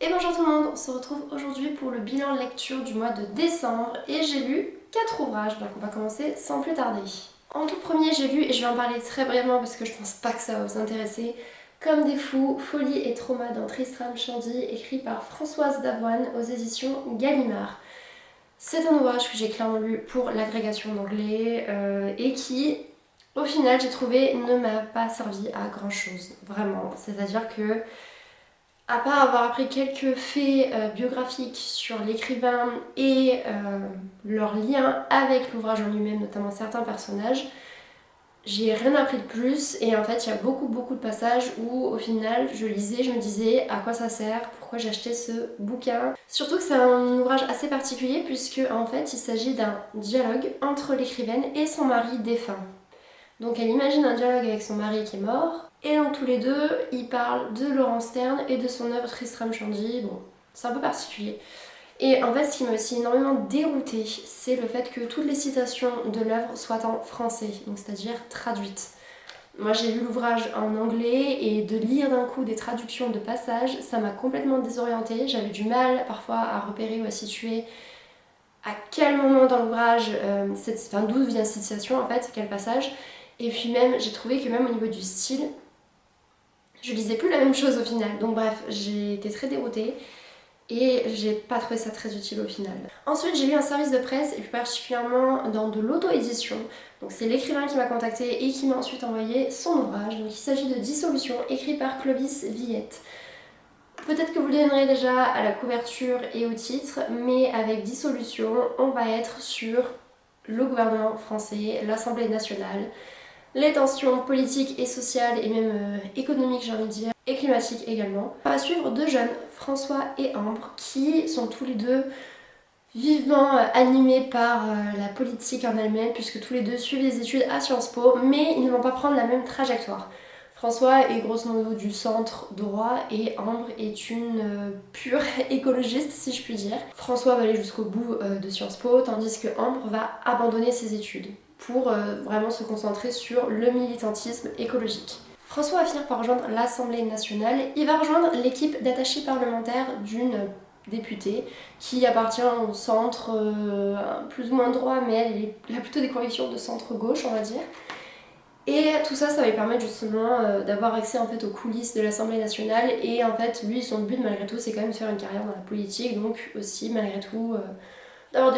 Et bonjour tout le monde, on se retrouve aujourd'hui pour le bilan lecture du mois de décembre et j'ai lu 4 ouvrages, donc on va commencer sans plus tarder. En tout premier j'ai lu, et je vais en parler très brièvement parce que je pense pas que ça va vous intéresser, Comme des fous, folie et trauma dans Tristram Shandy, écrit par Françoise Davoine aux éditions Gallimard. C'est un ouvrage que j'ai clairement lu pour l'agrégation d'anglais et qui, au final, j'ai trouvé ne m'a pas servi à grand chose, vraiment. C'est-à-dire que à part avoir appris quelques faits biographiques sur l'écrivain et leur lien avec l'ouvrage en lui-même, notamment certains personnages, j'ai rien appris de plus et en fait il y a beaucoup de passages où au final je lisais, je me disais à quoi ça sert, pourquoi j'ai acheté ce bouquin. Surtout que c'est un ouvrage assez particulier puisque en fait il s'agit d'un dialogue entre l'écrivaine et son mari défunt. Donc elle imagine un dialogue avec son mari qui est mort, et donc tous les deux, ils parlent de Laurence Sterne et de son œuvre Tristram Shandy. Bon, c'est un peu particulier. Et en fait, ce qui m'a aussi énormément déroutée, c'est le fait que toutes les citations de l'œuvre soient en français, donc c'est-à-dire traduites. Moi j'ai lu l'ouvrage en anglais et de lire d'un coup des traductions de passages, ça m'a complètement désorientée. J'avais du mal parfois à repérer ou à situer à quel moment dans l'ouvrage, d'où vient cette citation en fait, quel passage. Et puis même, j'ai trouvé que même au niveau du style, je lisais plus la même chose au final. Donc bref, j'ai été très déroutée et j'ai pas trouvé ça très utile au final. Ensuite, j'ai lu un service de presse et plus particulièrement dans de l'auto-édition. Donc c'est l'écrivain qui m'a contactée et qui m'a ensuite envoyé son ouvrage. Donc il s'agit de Dissolution, écrit par Clovis Villette. Peut-être que vous le devinerez déjà à la couverture et au titre, mais avec Dissolution, on va être sur le gouvernement français, l'Assemblée nationale, les tensions politiques et sociales et même économiques, j'ai envie de dire, et climatiques également. On va suivre deux jeunes, François et Ambre, qui sont tous les deux vivement animés par la politique en elle-même, puisque tous les deux suivent des études à Sciences Po, mais ils ne vont pas prendre la même trajectoire. François est grosso modo du centre droit et Ambre est une pure écologiste si je puis dire. François va aller jusqu'au bout de Sciences Po tandis que Ambre va abandonner ses études pour vraiment se concentrer sur le militantisme écologique. François va finir par rejoindre l'Assemblée nationale. Il va rejoindre l'équipe d'attachés parlementaires d'une députée qui appartient au centre plus ou moins droit, mais elle a plutôt des convictions de centre gauche on va dire. Et tout ça, ça va lui permettre justement d'avoir accès en fait aux coulisses de l'Assemblée nationale et en fait lui son but malgré tout c'est quand même de faire une carrière dans la politique, donc aussi malgré tout d'avoir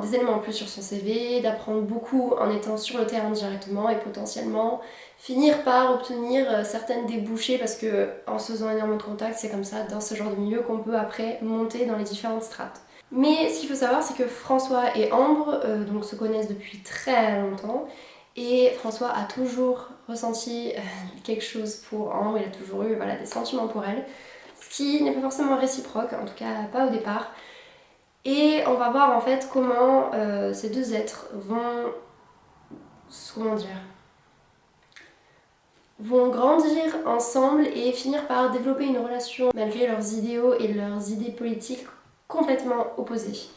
des éléments en plus sur son CV, d'apprendre beaucoup en étant sur le terrain directement et potentiellement finir par obtenir certaines débouchés parce que en se faisant énormément de contacts, c'est comme ça dans ce genre de milieu qu'on peut après monter dans les différentes strates. Mais ce qu'il faut savoir c'est que François et Ambre donc se connaissent depuis très longtemps et François a toujours ressenti quelque chose pour Ambre, il a toujours eu des sentiments pour elle, ce qui n'est pas forcément réciproque, en tout cas pas au départ. Et on va voir en fait comment ces deux êtres vont grandir ensemble et finir par développer une relation malgré leurs idéaux et leurs idées politiques complètement opposées.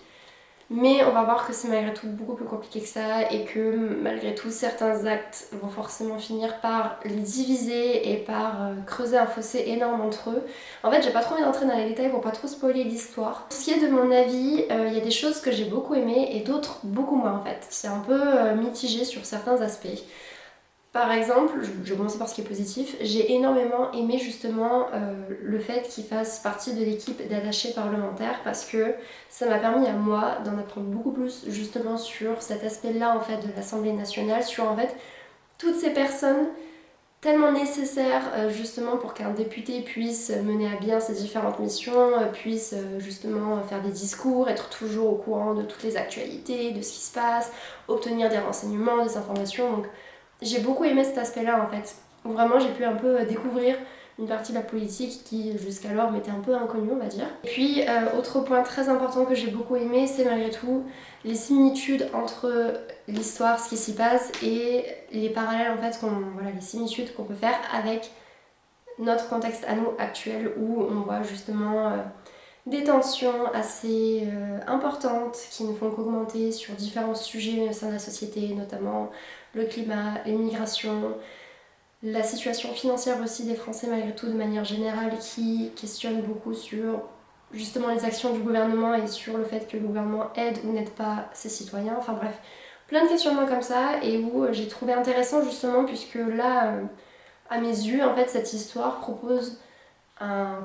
Mais on va voir que c'est malgré tout beaucoup plus compliqué que ça et que malgré tout certains actes vont forcément finir par les diviser et par creuser un fossé énorme entre eux. En fait j'ai pas trop envie d'entrer dans les détails pour pas trop spoiler l'histoire. Pour ce qui est de mon avis, il y a des choses que j'ai beaucoup aimées et d'autres beaucoup moins en fait. C'est un peu mitigé sur certains aspects. Par exemple, je vais commencer par ce qui est positif, j'ai énormément aimé justement le fait qu'il fasse partie de l'équipe d'attachés parlementaires parce que ça m'a permis à moi d'en apprendre beaucoup plus justement sur cet aspect-là en fait de l'Assemblée nationale, sur en fait toutes ces personnes tellement nécessaires justement pour qu'un député puisse mener à bien ses différentes missions, puisse justement faire des discours, être toujours au courant de toutes les actualités, de ce qui se passe, obtenir des renseignements, des informations. Donc j'ai beaucoup aimé cet aspect-là en fait, où vraiment j'ai pu un peu découvrir une partie de la politique qui jusqu'alors m'était un peu inconnue on va dire. Et puis autre point très important que j'ai beaucoup aimé, c'est malgré tout les similitudes entre l'histoire, ce qui s'y passe et les parallèles en fait, les similitudes qu'on peut faire avec notre contexte à nous actuel où on voit justement des tensions assez importantes qui ne font qu'augmenter sur différents sujets au sein de la société, notamment le climat, les migrations, la situation financière aussi des Français malgré tout de manière générale qui questionne beaucoup sur justement les actions du gouvernement et sur le fait que le gouvernement aide ou n'aide pas ses citoyens, enfin bref, plein de questionnements comme ça et où j'ai trouvé intéressant justement puisque là, à mes yeux, en fait, cette histoire propose un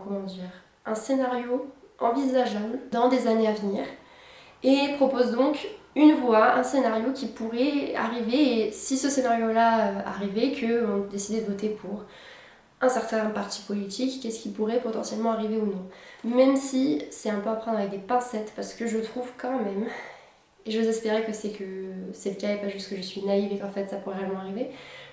scénario envisageable dans des années à venir et propose donc une voie, un scénario qui pourrait arriver et si ce scénario-là arrivait, qu'on décidait de voter pour un certain parti politique, qu'est-ce qui pourrait potentiellement arriver ou non. Même si c'est un peu à prendre avec des pincettes parce que je trouve quand même, et j'ose espérer que c'est le cas et pas juste que je suis naïve et qu'en fait ça pourrait réellement arriver,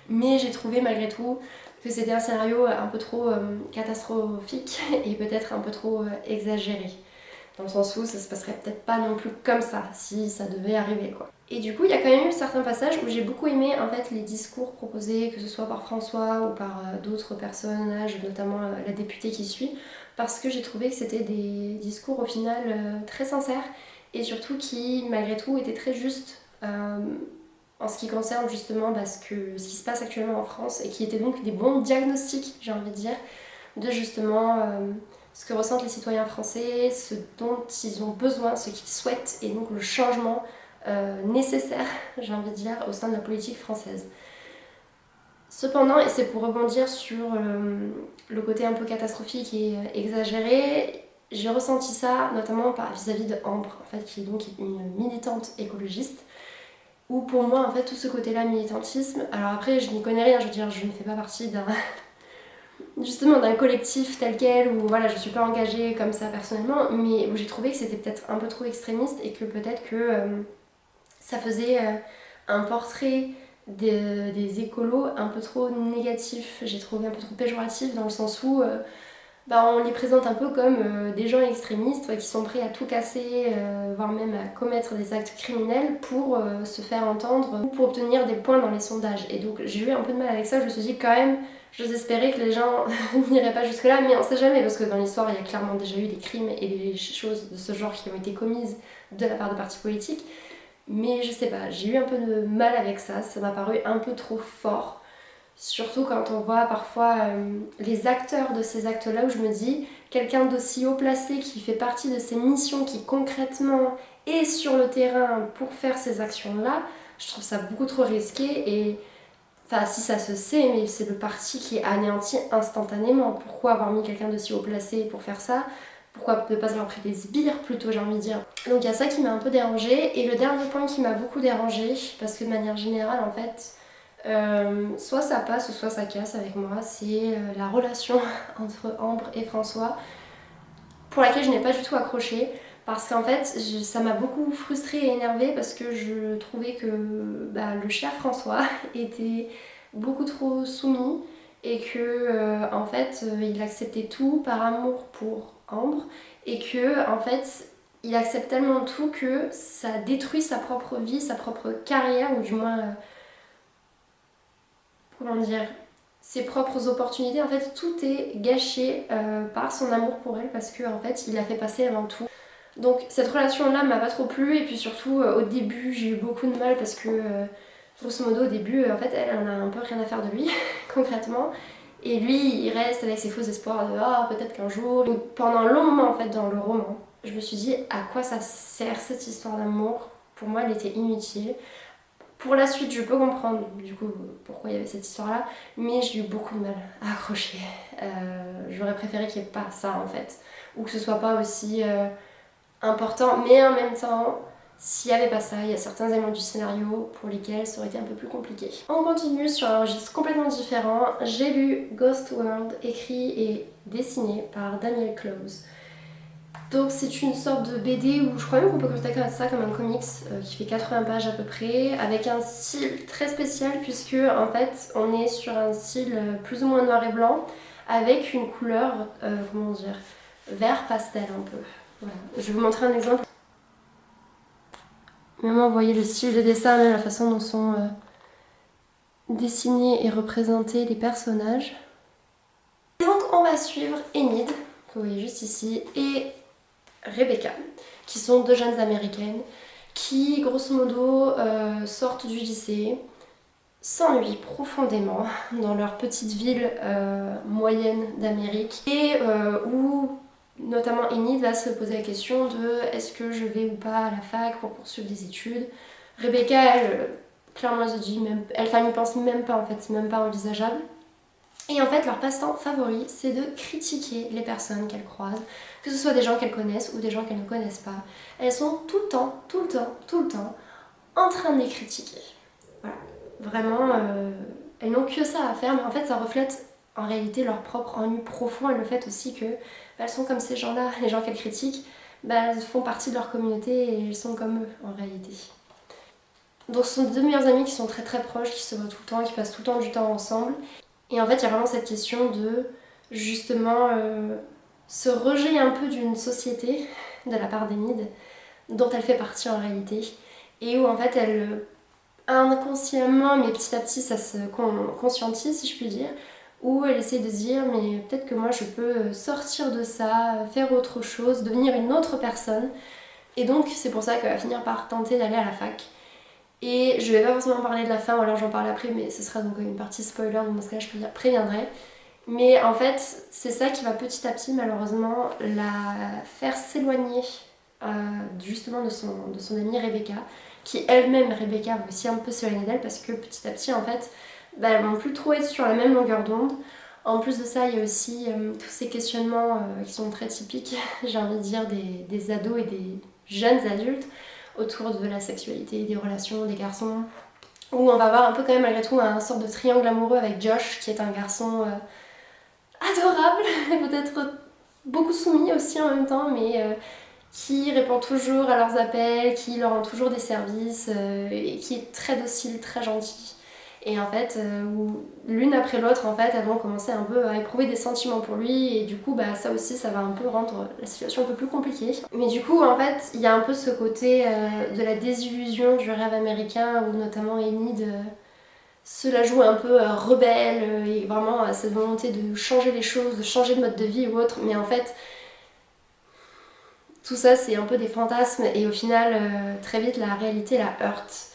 mais j'ai trouvé malgré tout que c'était un scénario un peu trop catastrophique et peut-être un peu trop exagéré. Dans le sens où ça se passerait peut-être pas non plus comme ça si ça devait arriver quoi. Et du coup il y a quand même eu certains passages où j'ai beaucoup aimé en fait les discours proposés, que ce soit par François ou par d'autres personnages, notamment la députée qui suit, parce que j'ai trouvé que c'était des discours au final très sincères et surtout qui malgré tout étaient très justes en ce qui concerne justement ce qui se passe actuellement en France et qui étaient donc des bons diagnostics j'ai envie de dire de justement ce que ressentent les citoyens français, ce dont ils ont besoin, ce qu'ils souhaitent et donc le changement nécessaire j'ai envie de dire au sein de la politique française. Cependant, et c'est pour rebondir sur le côté un peu catastrophique et exagéré, j'ai ressenti ça notamment vis-à-vis de Ambre, en fait, qui est donc une militante écologiste, où pour moi, en fait, tout ce côté-là, militantisme, alors après, je n'y connais rien, je veux dire, je ne fais pas partie justement d'un collectif tel quel, où voilà, je suis pas engagée comme ça personnellement, mais où j'ai trouvé que c'était peut-être un peu trop extrémiste et que peut-être que ça faisait un portrait des écolos un peu trop négatif, j'ai trouvé un peu trop péjoratif dans le sens où on les présente un peu comme des gens extrémistes qui sont prêts à tout casser, voire même à commettre des actes criminels pour se faire entendre ou pour obtenir des points dans les sondages. Et donc j'ai eu un peu de mal avec ça, je me suis dit quand même, j'ose espérer que les gens n'iraient pas jusque là, mais on sait jamais parce que dans l'histoire il y a clairement déjà eu des crimes et des choses de ce genre qui ont été commises de la part de partis politiques. Mais je sais pas, j'ai eu un peu de mal avec ça, ça m'a paru un peu trop fort. Surtout quand on voit parfois les acteurs de ces actes-là où je me dis, quelqu'un d'aussi haut placé qui fait partie de ces missions qui concrètement est sur le terrain pour faire ces actions-là, je trouve ça beaucoup trop risqué et enfin si ça se sait, mais c'est le parti qui est anéanti instantanément. Pourquoi avoir mis quelqu'un d'aussi haut placé pour faire ça ? Pourquoi ne pas avoir pris des sbires plutôt j'ai envie de dire. Donc il y a ça qui m'a un peu dérangée. Et le dernier point qui m'a beaucoup dérangée, parce que de manière générale en fait, soit ça passe ou soit ça casse avec moi, c'est la relation entre Ambre et François, pour laquelle je n'ai pas du tout accroché. Parce qu'en fait, ça m'a beaucoup frustrée et énervée parce que je trouvais que le cher François était beaucoup trop soumis et que en fait il acceptait tout par amour pour Ambre et que en fait il accepte tellement tout que ça détruit sa propre vie, sa propre carrière ou du moins comment dire ses propres opportunités. En fait tout est gâché par son amour pour elle parce que en fait il l'a fait passer avant tout. Donc cette relation là m'a pas trop plu et puis surtout au début j'ai eu beaucoup de mal parce que grosso modo au début en fait elle en a un peu rien à faire de lui concrètement et lui il reste avec ses faux espoirs de peut-être qu'un jour. Donc, pendant un long moment en fait dans le roman je me suis dit à quoi ça sert cette histoire d'amour, pour moi elle était inutile. Pour la suite je peux comprendre du coup pourquoi il y avait cette histoire là mais j'ai eu beaucoup de mal à accrocher. J'aurais préféré qu'il n'y ait pas ça en fait ou que ce soit pas aussi important, mais en même temps, s'il n'y avait pas ça, il y a certains éléments du scénario pour lesquels ça aurait été un peu plus compliqué. On continue sur un registre complètement différent. J'ai lu Ghost World, écrit et dessiné par Daniel Clowes. Donc c'est une sorte de BD où je crois même qu'on peut considérer ça comme un comics qui fait 80 pages à peu près, avec un style très spécial puisque en fait on est sur un style plus ou moins noir et blanc, avec une couleur, vert pastel un peu. Voilà. Je vais vous montrer un exemple. Même vous voyez le style de dessin, même la façon dont sont dessinés et représentés les personnages. Et donc on va suivre Enid, que vous voyez juste ici, et Rebecca, qui sont deux jeunes américaines qui grosso modo sortent du lycée, s'ennuient profondément dans leur petite ville moyenne d'Amérique et où notamment Enid va se poser la question de est-ce que je vais ou pas à la fac pour poursuivre des études. Rebecca, elle, clairement, elle se dit même, elle n'y pense même pas en fait, c'est même pas envisageable. Et en fait, leur passe-temps favori, c'est de critiquer les personnes qu'elles croisent, que ce soit des gens qu'elles connaissent ou des gens qu'elles ne connaissent pas. Elles sont tout le temps en train de les critiquer. Voilà. Vraiment, elles n'ont que ça à faire, mais en fait, ça reflète en réalité leur propre ennui profond et le fait aussi que elles sont comme ces gens-là, les gens qu'elles critiquent, elles font partie de leur communauté et elles sont comme eux en réalité. Donc ce sont deux meilleures amies qui sont très très proches, qui se voient tout le temps, qui passent tout le temps du temps ensemble. Et en fait, il y a vraiment cette question de justement se rejet un peu d'une société de la part d'Enid dont elle fait partie en réalité et où en fait elle inconsciemment mais petit à petit ça se conscientise si je puis dire, où elle essaie de se dire mais peut-être que moi je peux sortir de ça, faire autre chose, devenir une autre personne, et donc c'est pour ça qu'elle va finir par tenter d'aller à la fac. Et je vais pas forcément parler de la fin, ou alors j'en parle après, mais ce sera donc une partie spoiler, donc dans ce cas-là je préviendrai. Mais en fait, c'est ça qui va petit à petit malheureusement la faire s'éloigner justement de son amie Rebecca, qui elle-même, Rebecca, va aussi un peu s'éloigner d'elle parce que petit à petit en fait, elles vont plus trop être sur la même longueur d'onde. En plus de ça, il y a aussi tous ces questionnements qui sont très typiques, j'ai envie de dire, des ados et des jeunes adultes autour de la sexualité, des relations, des garçons, où on va voir un peu quand même malgré tout un sorte de triangle amoureux avec Josh, qui est un garçon adorable, peut-être beaucoup soumis aussi en même temps, mais qui répond toujours à leurs appels, qui leur rend toujours des services, et qui est très docile, très gentil. Et en fait, où l'une après l'autre, en fait, elles vont commencer un peu à éprouver des sentiments pour lui, et du coup, ça aussi, ça va un peu rendre la situation un peu plus compliquée. Mais du coup, en fait, il y a un peu ce côté de la désillusion du rêve américain, où notamment Enid se la joue un peu rebelle, et vraiment cette volonté de changer les choses, de changer de mode de vie ou autre, mais en fait, tout ça, c'est un peu des fantasmes, et au final, très vite, la réalité la heurte.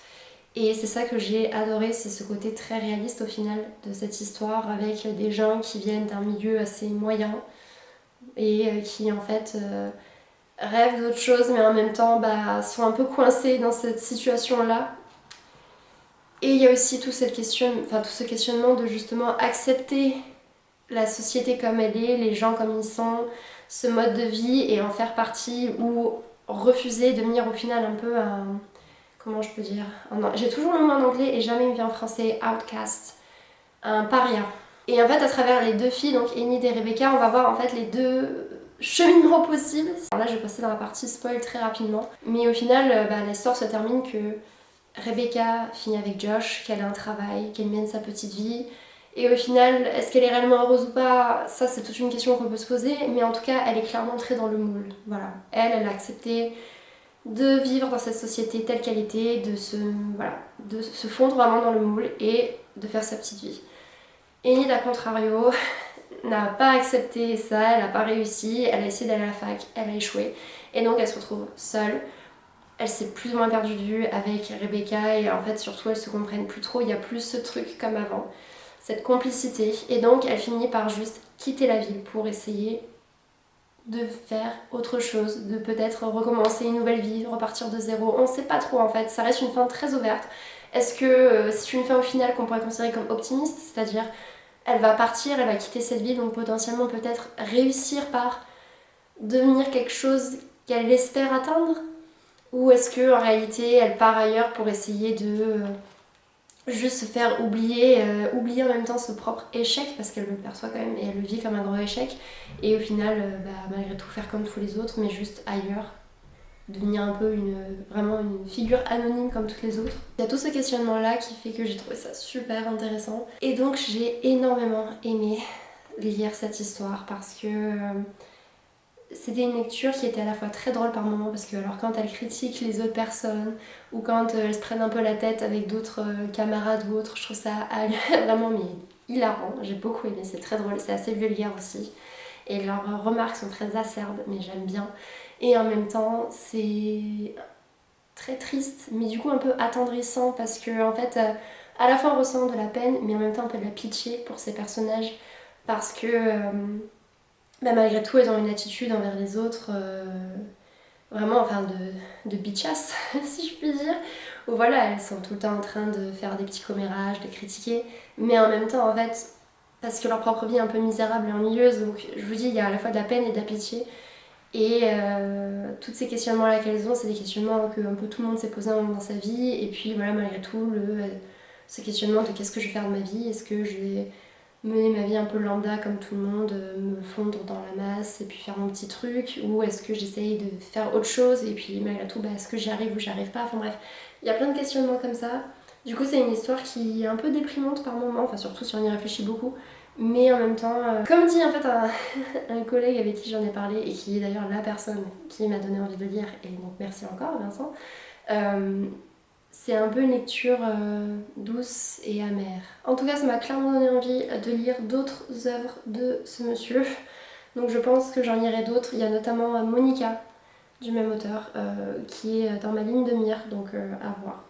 Et c'est ça que j'ai adoré, c'est ce côté très réaliste au final de cette histoire, avec des gens qui viennent d'un milieu assez moyen et qui en fait rêvent d'autre chose, mais en même temps sont un peu coincés dans cette situation-là. Et il y a aussi tout ce questionnement de justement accepter la société comme elle est, les gens comme ils sont, ce mode de vie, et en faire partie, ou refuser, devenir au final un peu un... Comment je peux dire? J'ai toujours le mot en anglais et jamais il me vient en français. Outcast. Un paria. Et en fait, à travers les deux filles, donc Enid et Rebecca, on va voir en fait les deux cheminements possibles. Alors là, je vais passer dans la partie spoil très rapidement. Mais au final, l'histoire se termine que Rebecca finit avec Josh, qu'elle a un travail, qu'elle mène sa petite vie. Et au final, est-ce qu'elle est réellement heureuse ou pas? Ça, c'est toute une question qu'on peut se poser. Mais en tout cas, elle est clairement entrée dans le moule. Voilà. Elle a accepté de vivre dans cette société telle qu'elle était, de se fondre vraiment dans le moule et de faire sa petite vie. Enid, à contrario, n'a pas accepté ça, elle n'a pas réussi, elle a essayé d'aller à la fac, elle a échoué, et donc elle se retrouve seule. Elle s'est plus ou moins perdue de vue avec Rebecca, et en fait surtout elles se comprennent plus trop, il n'y a plus ce truc comme avant, cette complicité, et donc elle finit par juste quitter la ville pour essayer de faire autre chose, de peut-être recommencer une nouvelle vie, repartir de zéro. On ne sait pas trop en fait, ça reste une fin très ouverte. Est-ce que c'est une fin au final qu'on pourrait considérer comme optimiste, c'est-à-dire elle va partir, elle va quitter cette vie, donc potentiellement peut-être réussir par devenir quelque chose qu'elle espère atteindre, ou est-ce que en réalité elle part ailleurs pour essayer de juste se faire oublier en même temps ce propre échec, parce qu'elle le perçoit quand même et elle le vit comme un gros échec, et au final malgré tout faire comme tous les autres mais juste ailleurs, devenir un peu vraiment une figure anonyme comme toutes les autres. Il y a tout ce questionnement là qui fait que j'ai trouvé ça super intéressant, et donc j'ai énormément aimé lire cette histoire parce que c'était une lecture qui était à la fois très drôle par moments, parce que alors quand elle critique les autres personnes ou quand elles se prennent un peu la tête avec d'autres camarades ou autres, je trouve ça vraiment hilarant, j'ai beaucoup aimé, c'est très drôle, c'est assez vulgaire aussi et leurs remarques sont très acerbes mais j'aime bien, et en même temps c'est très triste mais du coup un peu attendrissant parce que en fait à la fois on ressent de la peine mais en même temps un peu de la pitié pour ces personnages, parce que malgré tout elles ont une attitude envers les autres vraiment enfin de bitchasse si je puis dire, où voilà elles sont tout le temps en train de faire des petits commérages, de critiquer, mais en même temps en fait parce que leur propre vie est un peu misérable et ennuyeuse, donc je vous dis il y a à la fois de la peine et de la pitié. Et tous ces questionnements là qu'elles ont, c'est des questionnements que un peu tout le monde s'est posé un moment dans sa vie. Et puis voilà, malgré tout, ce questionnement de qu'est-ce que je vais faire de ma vie, est-ce que je vais mener ma vie un peu lambda comme tout le monde, me fondre dans la masse et puis faire mon petit truc, ou est-ce que j'essaye de faire autre chose et puis malgré tout, est-ce que j'y arrive ou j'y arrive pas, enfin bref, il y a plein de questionnements comme ça. Du coup c'est une histoire qui est un peu déprimante par moments, enfin surtout si on y réfléchit beaucoup, mais en même temps, comme dit en fait un collègue avec qui j'en ai parlé et qui est d'ailleurs la personne qui m'a donné envie de lire, et donc merci encore Vincent, c'est un peu une lecture douce et amère. En tout cas, ça m'a clairement donné envie de lire d'autres œuvres de ce monsieur. Donc je pense que j'en lirai d'autres. Il y a notamment Monica, du même auteur, qui est dans ma ligne de mire, donc à voir.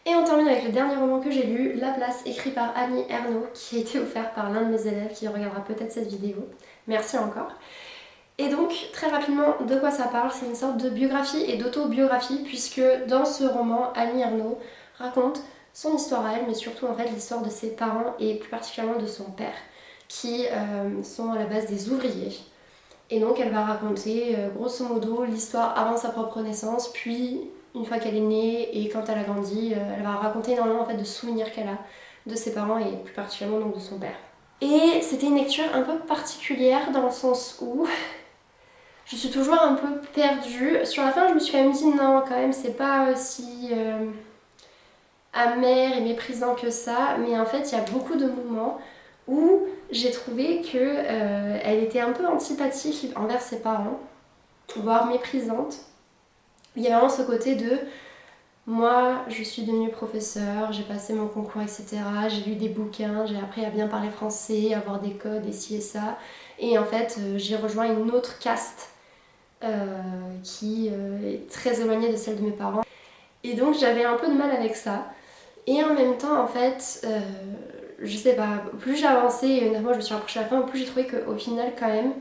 Et on termine avec le dernier roman que j'ai lu, La Place, écrit par Annie Ernaux, qui a été offert par l'un de mes élèves qui regardera peut-être cette vidéo. Merci encore. Et donc, très rapidement, de quoi ça parle? C'est une sorte de biographie et d'autobiographie, puisque dans ce roman, Annie Ernaux raconte son histoire à elle, mais surtout en fait l'histoire de ses parents et plus particulièrement de son père, qui sont à la base des ouvriers. Et donc elle va raconter grosso modo l'histoire avant sa propre naissance, puis une fois qu'elle est née et quand elle a grandi, elle va raconter énormément en fait de souvenirs qu'elle a de ses parents et plus particulièrement donc de son père. Et c'était une lecture un peu particulière dans le sens où je suis toujours un peu perdue. Sur la fin, je me suis quand même dit non, quand même, c'est pas aussi amer et méprisant que ça. Mais en fait, il y a beaucoup de moments où j'ai trouvé qu'elle était un peu antipathique envers ses parents, voire méprisante. Il y a vraiment ce côté de moi, je suis devenue professeure, j'ai passé mon concours, etc. J'ai lu des bouquins, j'ai appris à bien parler français, avoir des codes et ci et ça. Et en fait, j'ai rejoint une autre caste qui est très éloignée de celle de mes parents. Et donc j'avais un peu de mal avec ça. Et en même temps, en fait, je sais pas, plus j'ai avancé et honnêtement je me suis rapprochée à la fin, plus j'ai trouvé qu'au final, quand même,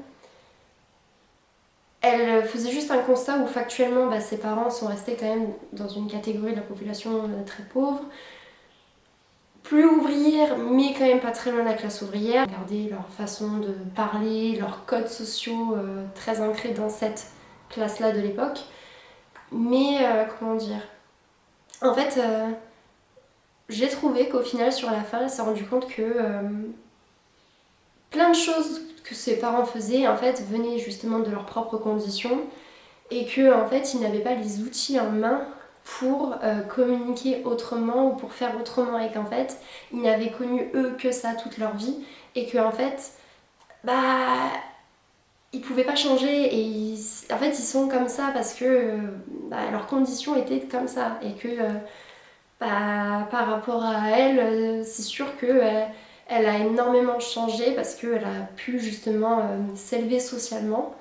elle faisait juste un constat où factuellement ses parents sont restés quand même dans une catégorie de la population très pauvre, plus ouvrière, mais quand même pas très loin de la classe ouvrière. Regardez leur façon de parler, leurs codes sociaux très ancrés dans cette classe-là de l'époque. Mais comment dire, en fait, j'ai trouvé qu'au final, sur la fin, elle s'est rendue compte que plein de choses que ses parents faisaient, en fait, venaient justement de leurs propres conditions et que, en fait, ils n'avaient pas les outils en main pour communiquer autrement ou pour faire autrement et qu'en fait, ils n'avaient connu eux que ça toute leur vie et que, en fait, ils pouvaient pas changer et en fait, ils sont comme ça parce que leurs conditions étaient comme ça et que par rapport à elle, c'est sûr que elle a énormément changé parce qu'elle a pu justement s'élever socialement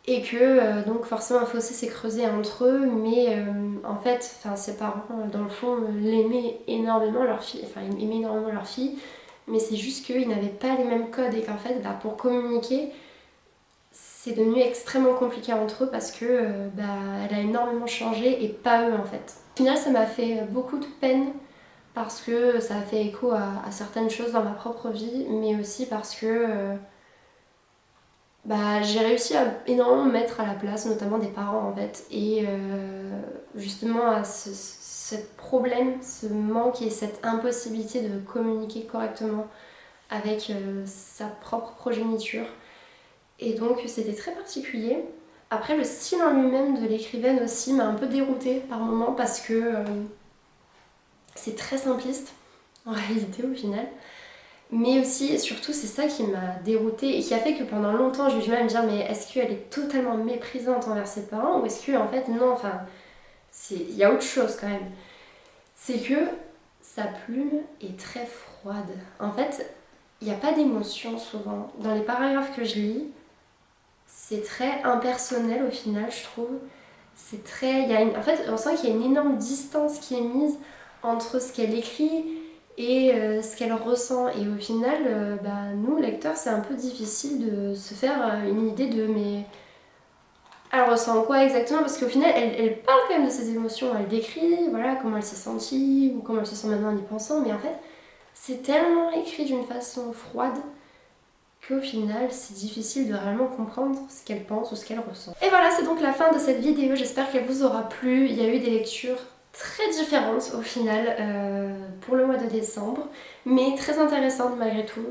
et que donc forcément un fossé s'est creusé entre eux, mais en fait ses parents dans le fond l'aimaient énormément leur fille, enfin ils aimaient énormément leur fille, mais c'est juste qu'ils n'avaient pas les mêmes codes et qu'en fait pour communiquer c'est devenu extrêmement compliqué entre eux parce que elle a énormément changé et pas eux en fait. Au final ça m'a fait beaucoup de peine parce que ça a fait écho à certaines choses dans ma propre vie, mais aussi parce que j'ai réussi à énormément me mettre à la place, notamment des parents en fait, et justement à ce problème, ce manque et cette impossibilité de communiquer correctement avec sa propre progéniture. Et donc c'était très particulier. Après le style en lui-même de l'écrivaine aussi m'a un peu déroutée par moments parce que c'est très simpliste en réalité au final. Mais aussi et surtout c'est ça qui m'a déroutée et qui a fait que pendant longtemps j'ai eu du mal à me dire mais est-ce qu'elle est totalement méprisante envers ses parents ou est-ce que en fait non, enfin il y a autre chose quand même. C'est que sa plume est très froide. En fait il n'y a pas d'émotion souvent. Dans les paragraphes que je lis, c'est très impersonnel au final je trouve. C'est très... En fait on sent qu'il y a une énorme distance qui est mise entre ce qu'elle écrit et ce qu'elle ressent. Et au final, nous, lecteurs, c'est un peu difficile de se faire une idée de mais elle ressent quoi exactement, parce qu'au final, elle parle quand même de ses émotions, elle décrit voilà, comment elle s'est sentie ou comment elle se sent maintenant en y pensant, mais en fait, c'est tellement écrit d'une façon froide qu'au final c'est difficile de réellement comprendre ce qu'elle pense ou ce qu'elle ressent. Et voilà, c'est donc la fin de cette vidéo, j'espère qu'elle vous aura plu. Il y a eu des lectures très différentes au final pour le mois de décembre, mais très intéressantes malgré tout.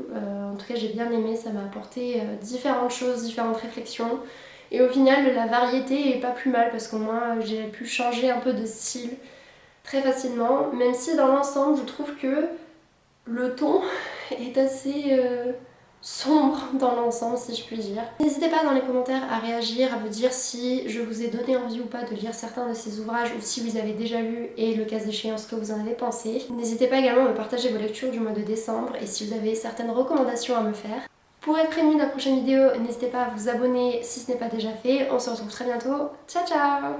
En tout cas j'ai bien aimé, ça m'a apporté différentes choses, différentes réflexions. Et au final la variété est pas plus mal parce qu'au moins j'ai pu changer un peu de style très facilement, même si dans l'ensemble je trouve que le ton est assez sombre dans l'ensemble si je puis dire. N'hésitez pas dans les commentaires à réagir, à vous dire si je vous ai donné envie ou pas de lire certains de ces ouvrages ou si vous avez déjà lu et le cas échéant ce que vous en avez pensé. N'hésitez pas également à me partager vos lectures du mois de décembre et si vous avez certaines recommandations à me faire. Pour être prévenu de la prochaine vidéo, n'hésitez pas à vous abonner si ce n'est pas déjà fait. On se retrouve très bientôt. Ciao ciao!